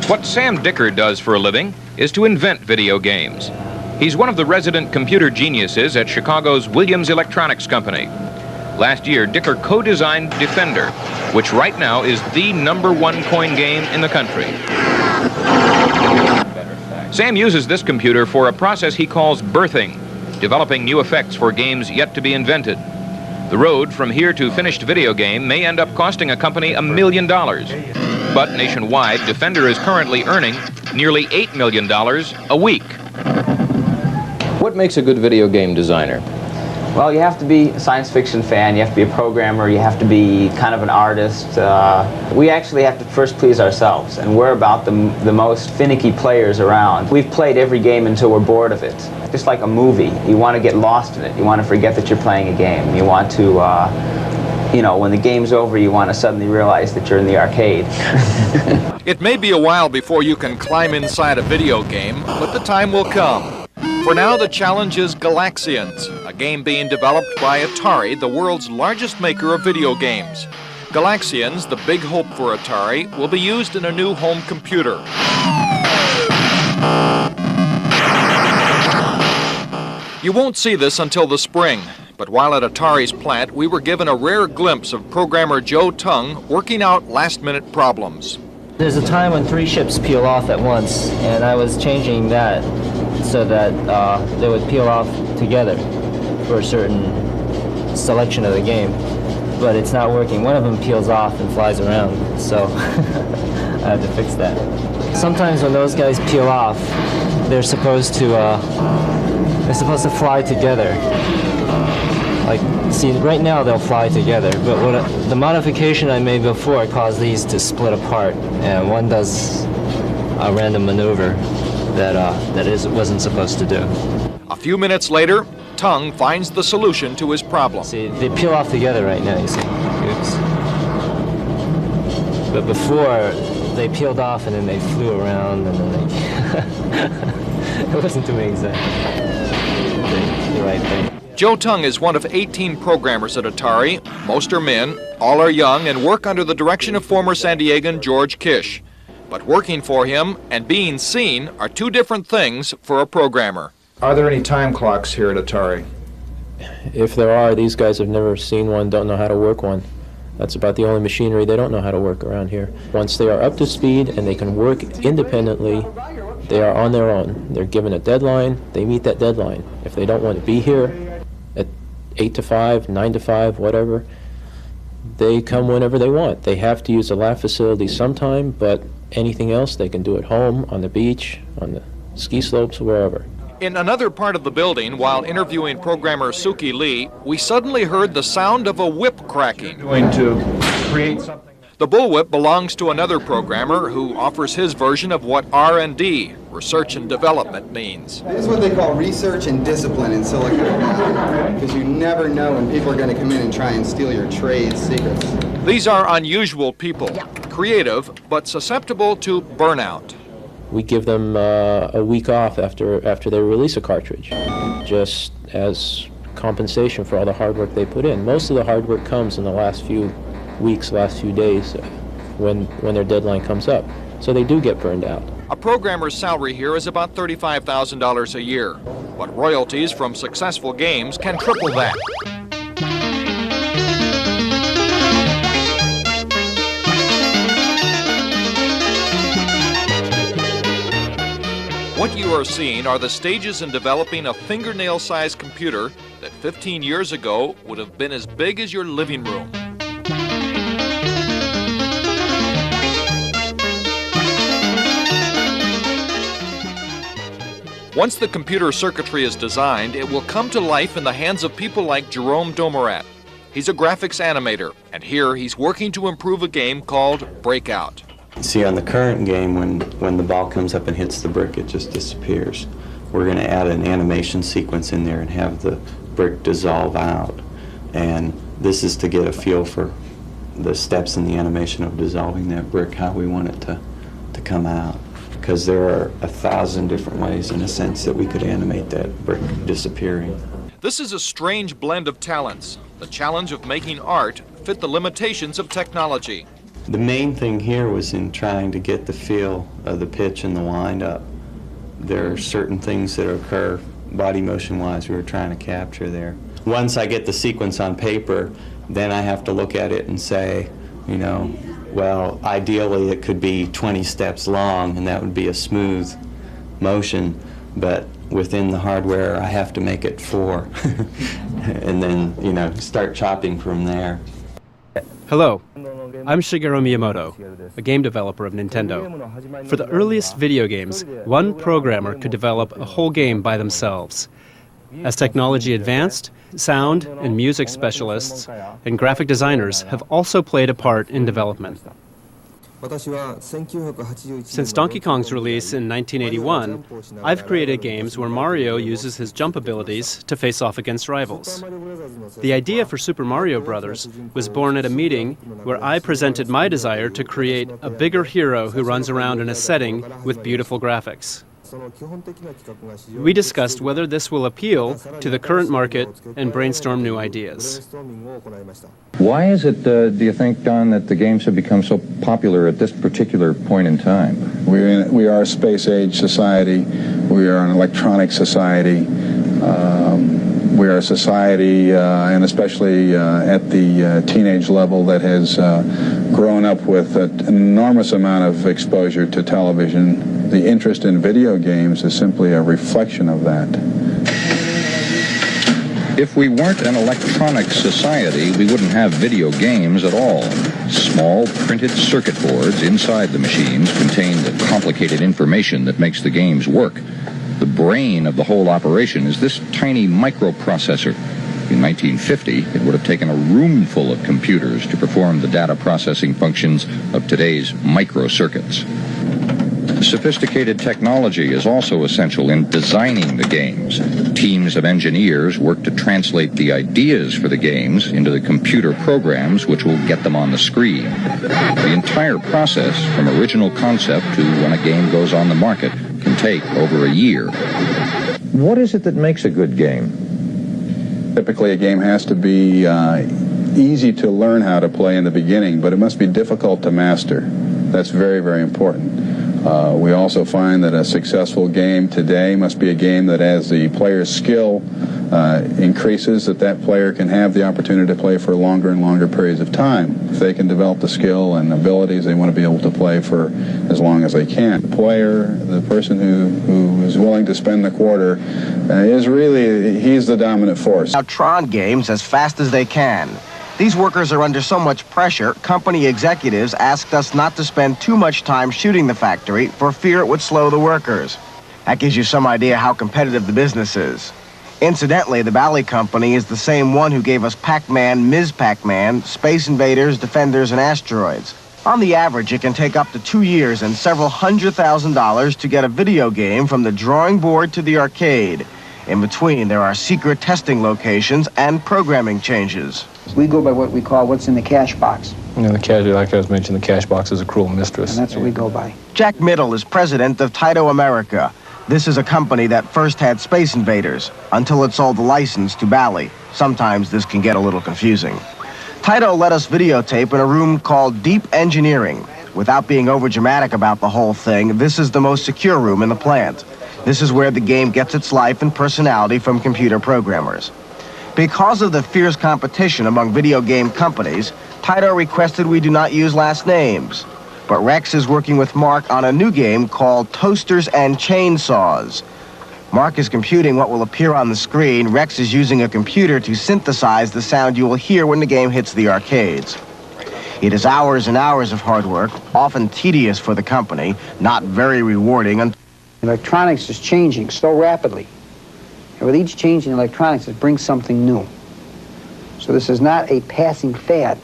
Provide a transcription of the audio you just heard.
What Sam Dicker does for a living is to invent video games. He's one of the resident computer geniuses at Chicago's Williams Electronics Company. Last year, Dicker co-designed Defender, which right now is the #1 coin game in the country. Sam uses this computer for a process he calls birthing, developing new effects for games yet to be invented. The road from here to finished video game may end up costing a company $1 million. But nationwide, Defender is currently earning nearly $8 million a week. What makes a good video game designer? Well, you have to be a science fiction fan, you have to be a programmer, you have to be kind of an artist. We actually have to first please ourselves, and we're about the most finicky players around. We've played every game until we're bored of it. Just like a movie, you want to get lost in it. You want to forget that you're playing a game. You want to, you know, when the game's over, you want to suddenly realize that you're in the arcade. It may be a while before you can climb inside a video game, but the time will come. For now, the challenge is Galaxians, a game being developed by Atari, the world's largest maker of video games. Galaxians, the big hope for Atari, will be used in a new home computer. You won't see this until the spring, but while at Atari's plant, we were given a rare glimpse of programmer Joe Tung working out last-minute problems. There's a time when 3 ships peel off at once, and I was changing that so that they would peel off together for a certain selection of the game. But it's not working. One of them peels off and flies around, so I had to fix that. Sometimes when those guys peel off, they're supposed to fly together. Like, see, right now they'll fly together, but the modification I made before caused these to split apart, and one does a random maneuver that wasn't supposed to do. A few minutes later, Tung finds the solution to his problem. See, they peel off together right now, you see. Oops. But before, they peeled off and then they flew around and then they... It wasn't doing exactly the right thing. Joe Tung is one of 18 programmers at Atari. Most are men, all are young, and work under the direction of former San Diegan George Kish. But working for him and being seen are two different things for a programmer. Are there any time clocks here at Atari? If there are, these guys have never seen one, don't know how to work one. That's about the only machinery they don't know how to work around here. Once they are up to speed and they can work independently, they are on their own. They're given a deadline, they meet that deadline. If they don't want to be here at 8 to 5, 9 to 5, whatever, they come whenever they want. They have to use the lab facility sometime, but anything else they can do at home, on the beach, on the ski slopes, wherever. In another part of the building, while interviewing programmer Suki Lee, we suddenly heard the sound of a whip cracking. Going to create something. The bullwhip belongs to another programmer who offers his version of what R&D, research and development, means. This is what they call research and discipline in Silicon Valley, because you never know when people are going to come in and try and steal your trade secrets. These are unusual people, creative but susceptible to burnout. We give them a week off after they release a cartridge, just as compensation for all the hard work they put in. Most of the hard work comes in the last few weeks, last few days, when their deadline comes up. So they do get burned out. A programmer's salary here is about $35,000 a year, but royalties from successful games can triple that. What you are seeing are the stages in developing a fingernail-sized computer that 15 years ago would have been as big as your living room. Once the computer circuitry is designed, it will come to life in the hands of people like Jerome Domerat. He's a graphics animator, and here he's working to improve a game called Breakout. See, on the current game, when the ball comes up and hits the brick, it just disappears. We're going to add an animation sequence in there and have the brick dissolve out. And this is to get a feel for the steps in the animation of dissolving that brick, how we want it to come out. Because there are 1,000 different ways, in a sense, that we could animate that brick disappearing. This is a strange blend of talents. The challenge of making art fit the limitations of technology. The main thing here was in trying to get the feel of the pitch and the wind-up. There are certain things that occur body motion-wise we were trying to capture there. Once I get the sequence on paper, then I have to look at it and say, you know, well, ideally it could be 20 steps long and that would be a smooth motion, but within the hardware I have to make it 4 and then, you know, start chopping from there. Hello, I'm Shigeru Miyamoto, a game developer of Nintendo. For the earliest video games, one programmer could develop a whole game by themselves. As technology advanced, sound and music specialists and graphic designers have also played a part in development. Since Donkey Kong's release in 1981, I've created games where Mario uses his jump abilities to face off against rivals. The idea for Super Mario Bros. Was born at a meeting where I presented my desire to create a bigger hero who runs around in a setting with beautiful graphics. We discussed whether this will appeal to the current market and brainstorm new ideas. Why is it, do you think, Don, that the games have become so popular at this particular point in time? We are a space-age society. We are an electronic society. We are a society, and especially at the teenage level, that has grown up with an enormous amount of exposure to television. The interest in video games is simply a reflection of that. If we weren't an electronic society, we wouldn't have video games at all. Small printed circuit boards inside the machines contain the complicated information that makes the games work. The brain of the whole operation is this tiny microprocessor. In 1950, it would have taken a room full of computers to perform the data processing functions of today's microcircuits. Sophisticated technology is also essential in designing the games. Teams of engineers work to translate the ideas for the games into the computer programs which will get them on the screen. The entire process, from original concept to when a game goes on the market, can take over a year. What is it that makes a good game? Typically, a game has to be easy to learn how to play in the beginning, but it must be difficult to master. That's very, very important. We also find that a successful game today must be a game that, as the player's skill increases, that player can have the opportunity to play for longer and longer periods of time. If they can develop the skill and abilities, they want to be able to play for as long as they can. The player, the person who is willing to spend the quarter, he's the dominant force. Now Tron games as fast as they can. These workers are under so much pressure, company executives asked us not to spend too much time shooting the factory for fear it would slow the workers. That gives you some idea how competitive the business is. Incidentally, the Bally Company is the same one who gave us Pac-Man, Ms. Pac-Man, Space Invaders, Defenders, and Asteroids. On the average, it can take up to 2 years and several $100,000 to get a video game from the drawing board to the arcade. In between, there are secret testing locations and programming changes. We go by what we call what's in the cash box. You know, like I was mentioning, the cash box is a cruel mistress. And that's what we go by. Jack Middle is president of Taito America. This is a company that first had Space Invaders until it sold the license to Bally. Sometimes this can get a little confusing. Taito let us videotape in a room called Deep Engineering. Without being overdramatic about the whole thing, this is the most secure room in the plant. This is where the game gets its life and personality from computer programmers. Because of the fierce competition among video game companies, Taito requested we do not use last names. But Rex is working with Mark on a new game called Toasters and Chainsaws. Mark is computing what will appear on the screen. Rex is using a computer to synthesize the sound you will hear when the game hits the arcades. It is hours and hours of hard work, often tedious for the company, not very rewarding. Electronics is changing so rapidly. And with each change in electronics, it brings something new. So this is not a passing fad.